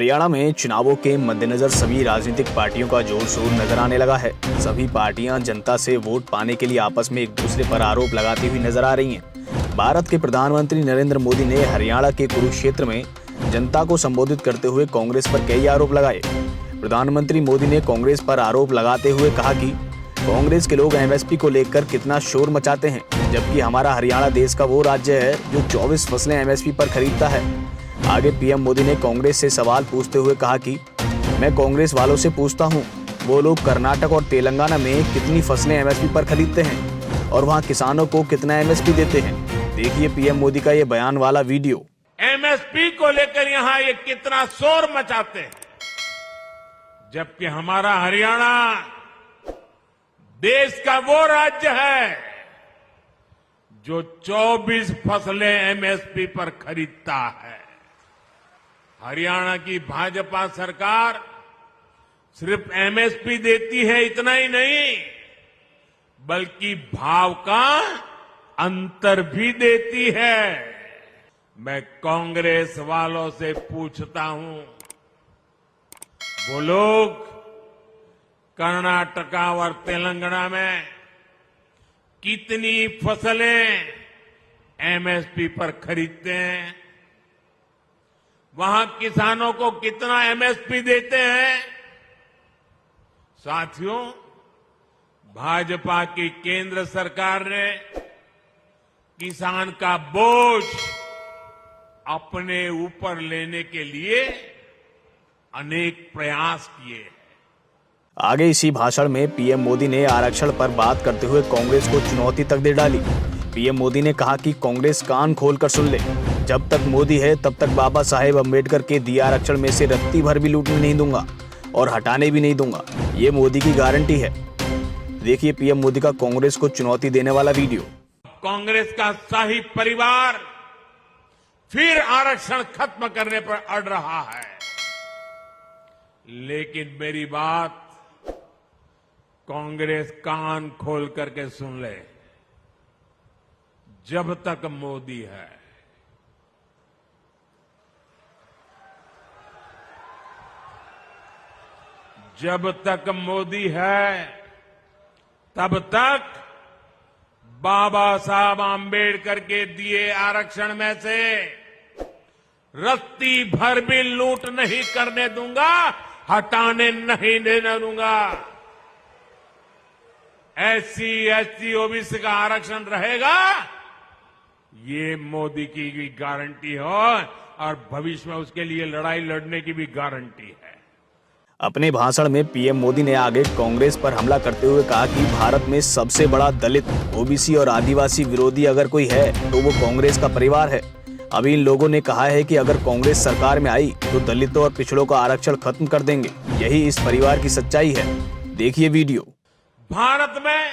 हरियाणा में चुनावों के मद्देनजर सभी राजनीतिक पार्टियों का जोर शोर नजर आने लगा है। सभी पार्टियां जनता से वोट पाने के लिए आपस में एक दूसरे पर आरोप लगाती हुई नजर आ रही हैं। भारत के प्रधानमंत्री नरेंद्र मोदी ने हरियाणा के कुरुक्षेत्र में जनता को संबोधित करते हुए कांग्रेस पर कई आरोप लगाए। प्रधानमंत्री मोदी ने कांग्रेस पर आरोप लगाते हुए कहा कि कांग्रेस के लोग एमएसपी को लेकर कितना शोर मचाते हैं, जबकि हमारा हरियाणा देश का वो राज्य है जो 24 फसलें एमएसपी पर खरीदता है। आगे पीएम मोदी ने कांग्रेस से सवाल पूछते हुए कहा कि मैं कांग्रेस वालों से पूछता हूं, वो लोग कर्नाटक और तेलंगाना में कितनी फसलें एमएसपी पर खरीदते हैं और वहां किसानों को कितना एमएसपी देते हैं। देखिए पीएम मोदी का ये बयान वाला वीडियो। एमएसपी को लेकर यहां ये कितना शोर मचाते हैं, जबकि हमारा हरियाणा देश का वो राज्य है जो 24 फसलें एमएसपी पर खरीदता है। हरियाणा की भाजपा सरकार सिर्फ एमएसपी देती है, इतना ही नहीं बल्कि भाव का अंतर भी देती है। मैं कांग्रेस वालों से पूछता हूं, वो लोग कर्नाटका और तेलंगाना में कितनी फसलें एमएसपी पर खरीदते हैं, वहां किसानों को कितना एमएसपी देते हैं। साथियों, भाजपा की केंद्र सरकार ने किसान का बोझ अपने ऊपर लेने के लिए अनेक प्रयास किए। आगे इसी भाषण में पीएम मोदी ने आरक्षण पर बात करते हुए कांग्रेस को चुनौती तक दे डाली। पीएम मोदी ने कहा कि कांग्रेस कान खोलकर सुन ले, जब तक मोदी है तब तक बाबा साहेब अम्बेडकर के दिए आरक्षण में से रत्ती भर भी लूटने नहीं दूंगा और हटाने भी नहीं दूंगा। ये मोदी की गारंटी है। देखिए पीएम मोदी का कांग्रेस को चुनौती देने वाला वीडियो। कांग्रेस का शाही परिवार फिर आरक्षण खत्म करने पर अड़ रहा है, लेकिन मेरी बात कांग्रेस कान खोल करके सुन ले, जब तक मोदी है, जब तक मोदी है तब तक बाबा साहब आम्बेडकर के दिए आरक्षण में से रत्ती भर भी लूट नहीं करने दूंगा, हटाने नहीं देने दूंगा। एससी एसटी ओबीसी का आरक्षण रहेगा, ये मोदी की भी गारंटी हो और भविष्य में उसके लिए लड़ाई लड़ने की भी गारंटी है। अपने भाषण में पीएम मोदी ने आगे कांग्रेस पर हमला करते हुए कहा कि भारत में सबसे बड़ा दलित, ओबीसी और आदिवासी विरोधी अगर कोई है तो वो कांग्रेस का परिवार है। अभी इन लोगों ने कहा है कि अगर कांग्रेस सरकार में आई तो दलितों और पिछड़ों का आरक्षण खत्म कर देंगे। यही इस परिवार की सच्चाई है। देखिए वीडियो। भारत में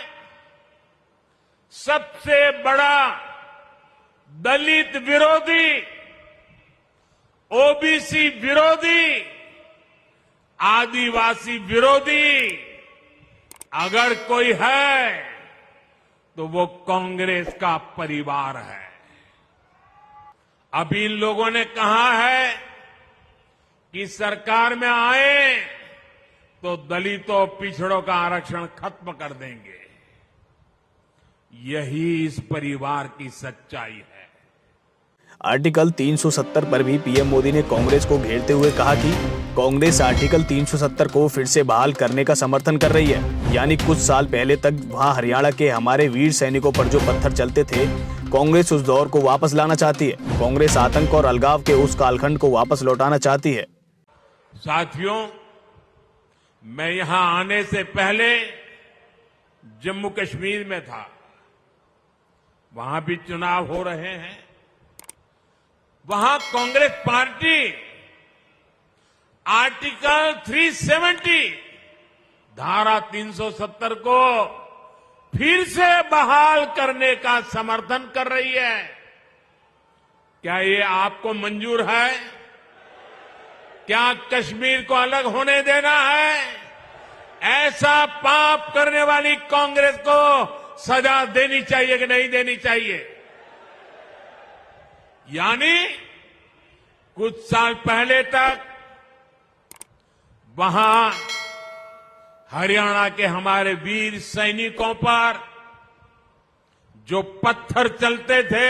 सबसे बड़ा दलित विरोधी, ओबीसी विरोधी, आदिवासी विरोधी अगर कोई है तो वो कांग्रेस का परिवार है। अभी इन लोगों ने कहा है कि सरकार में आए तो दलितों पिछड़ों का आरक्षण खत्म कर देंगे। यही इस परिवार की सच्चाई है। आर्टिकल 370 पर भी पीएम मोदी ने कांग्रेस को घेरते हुए कहा कि कांग्रेस आर्टिकल 370 को फिर से बहाल करने का समर्थन कर रही है। यानी कुछ साल पहले तक वहां हरियाणा के हमारे वीर सैनिकों पर जो पत्थर चलते थे, कांग्रेस उस दौर को वापस लाना चाहती है। कांग्रेस आतंक और अलगाव के उस कालखंड को वापस लौटाना चाहती है। साथियों, मैं यहां आने से पहले जम्मू कश्मीर में था। वहां भी चुनाव हो रहे हैं। वहां कांग्रेस पार्टी आर्टिकल 370 धारा 370 को फिर से बहाल करने का समर्थन कर रही है। क्या ये आपको मंजूर है? क्या कश्मीर को अलग होने देना है? ऐसा पाप करने वाली कांग्रेस को सजा देनी चाहिए कि नहीं देनी चाहिए? यानी कुछ साल पहले तक वहां हरियाणा के हमारे वीर सैनिकों पर जो पत्थर चलते थे,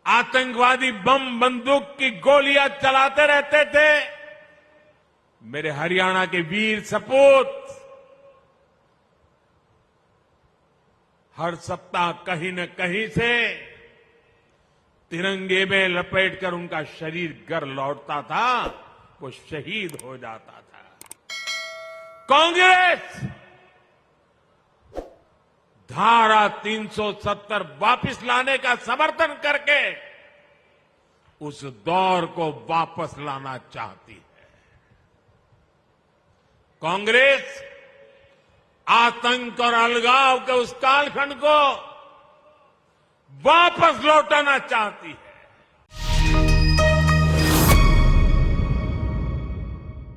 आतंकवादी बम बंदूक की गोलियां चलाते रहते थे, मेरे हरियाणा के वीर सपूत हर सप्ताह कहीं न कहीं से तिरंगे में लपेटकर उनका शरीर घर लौटता था, वो शहीद हो जाता था। कांग्रेस धारा 370 वापस लाने का समर्थन करके उस दौर को वापस लाना चाहती है। कांग्रेस आतंक और अलगाव के उस कालखंड को वापस लौटाना चाहती है।